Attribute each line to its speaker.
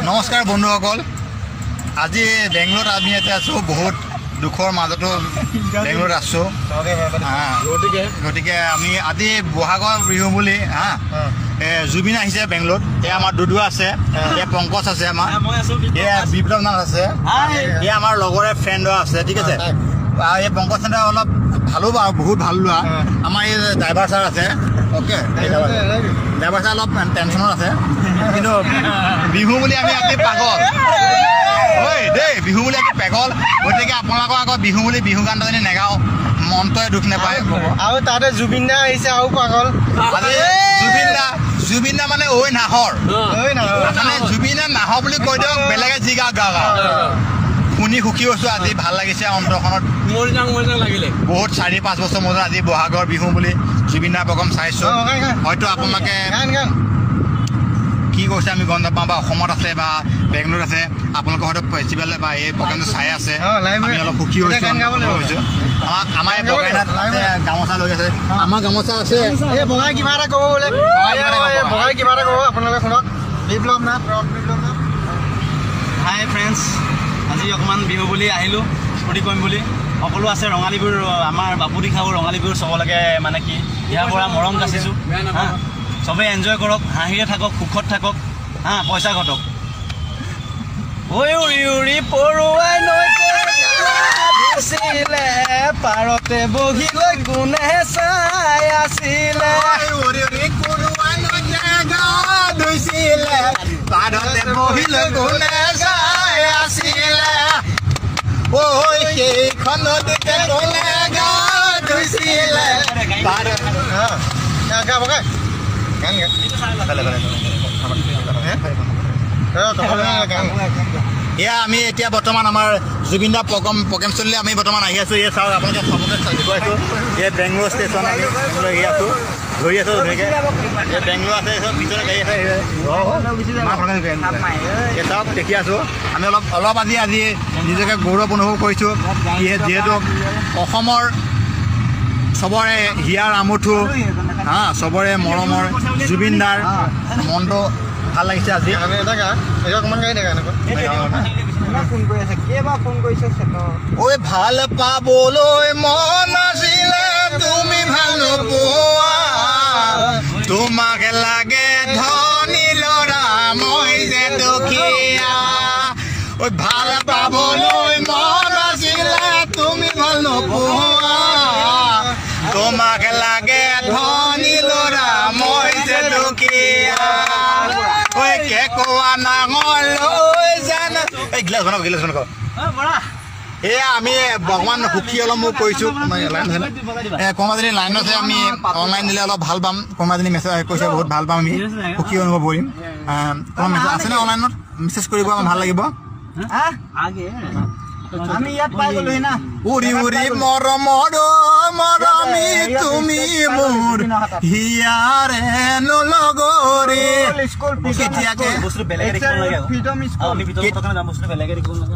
Speaker 1: নমস্কাৰ বন্ধুসকল, আজি বেংগলোৰত আমি ইয়াতে আছোঁ। বহুত দুখৰ মাজতো বেংগলোৰত আছোঁ। গতিকে আমি আজি বহাগৰ বিহু বুলি জুবিন আহিছে বেংগলোৰত। এয়া আমাৰ দুদু আছে, এয়া পংকজ আছে, আমাৰ এয়া বিপ্লৱ নাথ আছে, এয়া আমাৰ লগৰে ফ্ৰেণ্ডো আছে। ঠিক আছে, এই পংকজ ছাৰ অলপ ভালো বাৰু, বহুত ভাল লোৱা। আমাৰ এই ড্ৰাইভাৰ ছাৰ আছে, অ'কে, ড্ৰাইভাৰ ছাৰ অলপ টেনশ্যনত আছে, কিন্তু বিহু বুলি আমি আজি পাগল ঐ দেই, বিহু বুলি আমি পাগল। গতিকে আপোনালোকৰ আগত বিহু বুলি বিহু গান যদি নেগাওঁ মনটোৱে দুখ নাপায়।
Speaker 2: আৰু তাতে জুবিন দা আহিছে, আৰু পাগল।
Speaker 1: জুবিন দা মানে ঐ নাহৰ, মানে জুবিন দা নাহৰ বুলি কৈ দিয়ক, বেলেগে যি গা গা শুনি সুখী হৈছোঁ। আজি ভাল লাগিছে অন্তৰখনত। বহুত 4-5 বছৰ মূৰত আজি বহাগৰ বিহু বুলি জুবিন দাৰ প্ৰগ্ৰাম চাইছোঁ। হয়তো আপোনালোকে কি কৈছে আমি গম নাপাওঁ, বা অসমত আছে বা বেংগলোৰত আছে, আপোনালোকে হয়তো ফেষ্টিভেল বা এই প্ৰগ্ৰামটো চাই আছে। আমি অলপ সুখী হৈছোঁ। আমাৰ এই বগাইনাত গামোচা লৈ আছে, আমাৰ গামোচা আছে।
Speaker 2: এই বগাই কিবা এটা ক'ব বোলে, বগাই কিবা এটা ক'ব, আপোনালোকে শুনক। বিপ্লৱ নাথ, বিপ্লৱ নাথ।
Speaker 3: হাই ফ্ৰেণ্ডছ, আজি অকণমান বিহু বুলি আহিলোঁ, ফূৰ্তি কৰিম বুলি। সকলো আছে ৰঙালী বিহুৰ, আমাৰ বাপুতি খাব ৰঙালী বিহুৰ চবলৈকে মানে কি ইয়াৰ পৰা মৰম যাচিছোঁ। চবেই এনজয় কৰক, হাঁহিৰে থাকক, সুখত থাকক, পইচা ঘটক। ঐ উৰি উৰি পৰুৱাই নৈতে দিছিলে, পাৰতে বহি লৈ কোনে চাই আছিলে।
Speaker 1: উৰি উৰি পৰুৱাই নৈতে গা ধুইছিলে, পাৰতে বহি লৈ কোনে চাই আছিলে। ঐ সেইখন নদীতে কোনে গা ধুইছিলে। এয়া আমি এতিয়া বৰ্তমান আমাৰ জুবিন দা প্ৰগ্ৰেম চলিলে আমি বৰ্তমান আহি আছোঁ। এই চাওক, আপোনালোকে চবকে দেখুৱাইছোঁ। এই বেংগলোৰ ষ্টেচন আমি আহি আছোঁ, ধৰি আছোঁ ধুনীয়াকৈ। এই বেংগলোৰ আছে, ভিতৰত গাড়ী আছে, এই চাওক দেখি আছোঁ। আমি অলপ আজি নিজকে গৌৰৱ অনুভৱ কৰিছোঁ, যিহেতু অসমৰ চবৰে হিয়াৰ আমঠু, চবৰে মৰমৰ জুবিন দাৰ মনটো ভাল লাগিছে আজি। ঐ ভাল পাবলৈ মন আছিলে, তুমি ভাল নোপোৱা, তোমাক লাগে ধনী ল'ৰা, মই যে দুখীয়া। ঐ ভাল পাবলৈ মন আছিলে, তুমি ভাল নোপোৱা, তোমাক লাগে ধনী ল'ৰা, মই যে দুখীয়া। ঐ কেঁকুৰা নাঙল লৈ জানা, এই গিলাচ বনাব, গিলাচ বনাব। এয়া আমি অকণমান সুখী অলপ মোক কৰিছোঁ। কোনোবাজনী লাইনত আছে, আমি অনলাইন দিলে অলপ ভাল পাম। কোনোবাজনী মেছেজ কৈছে বহুত ভাল পাম, আমি সুখী অনুভৱ কৰিম। তোমাৰ মেছেজ আছেনে অনলাইনত? মেছেজ কৰিব, আমাৰ ভাল লাগিব।
Speaker 3: আমি ইয়াত পাই গ'লোহি না।
Speaker 1: উৰি উৰি মৰমৰ মৰমী তুমি মোৰ হিয়াৰে নলগৰে। কেতিয়াকে
Speaker 3: বস্তু বেলেগে দেখিব লাগে,
Speaker 2: ফ্ৰীডম স্কুল,
Speaker 3: আমি ভিতৰত থকা নাম বস্তু বেলেগে দেখিব লাগে।